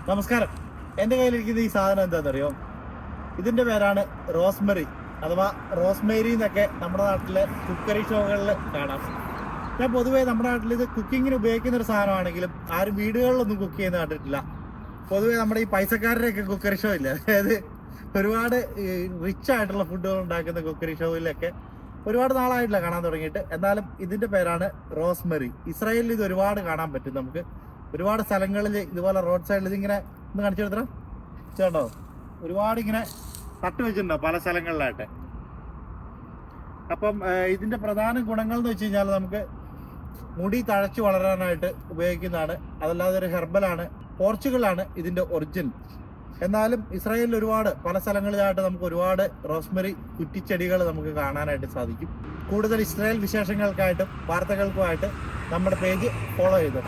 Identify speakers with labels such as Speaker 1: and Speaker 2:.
Speaker 1: നമസ്കാരം. എൻ്റെ കയ്യിലിരിക്കുന്ന ഈ സാധനം എന്താണെന്നറിയോ? ഇതിൻ്റെ പേരാണ് റോസ്മെറി അഥവാ റോസ്മേരി എന്നൊക്കെ നമ്മുടെ നാട്ടിലെ കുക്കറി ഷോകളിൽ കാണാം. ഞാൻ പൊതുവേ നമ്മുടെ നാട്ടിൽ ഇത് കുക്കിങ്ങിന് ഉപയോഗിക്കുന്ന ഒരു സാധനമാണെങ്കിലും ആരും വീടുകളിലൊന്നും കുക്ക് ചെയ്യുന്ന കണ്ടിട്ടില്ല. പൊതുവേ നമ്മുടെ ഈ പൈസക്കാരുടെയൊക്കെ കുക്കറി ഷോ ഇല്ല, അതായത് ഒരുപാട് റിച്ച് ആയിട്ടുള്ള ഫുഡുകൾ ഉണ്ടാക്കുന്ന കുക്കറി ഷോയിലൊക്കെ ഒരുപാട് നാളായിട്ടില്ല കാണാൻ തുടങ്ങിയിട്ട്. എന്നാലും ഇതിൻ്റെ പേരാണ് റോസ്മെറി. ഇസ്രായേലിൽ ഇത് ഒരുപാട് കാണാൻ പറ്റും. നമുക്ക് ഒരുപാട് സ്ഥലങ്ങളിൽ ഇതുപോലെ റോഡ് സൈഡിൽ ഇതിങ്ങനെ ഒന്ന് കാണിച്ചു കൊടുത്തോ ചേട്ടോ, ഒരുപാട് ഇങ്ങനെ തട്ട് വെച്ചിട്ടുണ്ടോ പല സ്ഥലങ്ങളിലായിട്ട്. അപ്പം ഇതിൻ്റെ പ്രധാന ഗുണങ്ങൾ എന്ന് വെച്ച് കഴിഞ്ഞാൽ നമുക്ക് മുടി തഴച്ചു വളരാനായിട്ട് ഉപയോഗിക്കുന്നതാണ്. അതല്ലാതെ ഒരു ഹെർബലാണ്. പോർച്ചുഗലാണ് ഇതിൻ്റെ ഒറിജിൻ. എന്നാലും ഇസ്രായേലിൽ ഒരുപാട് പല സ്ഥലങ്ങളിലായിട്ട് നമുക്ക് ഒരുപാട് റോസ്മെറി കുറ്റിച്ചെടികൾ നമുക്ക് കാണാനായിട്ട് സാധിക്കും. കൂടുതൽ ഇസ്രായേൽ വിശേഷങ്ങൾക്കായിട്ടും വാർത്തകൾക്കുമായിട്ട് നമ്മുടെ പേജ് ഫോളോ ചെയ്തു.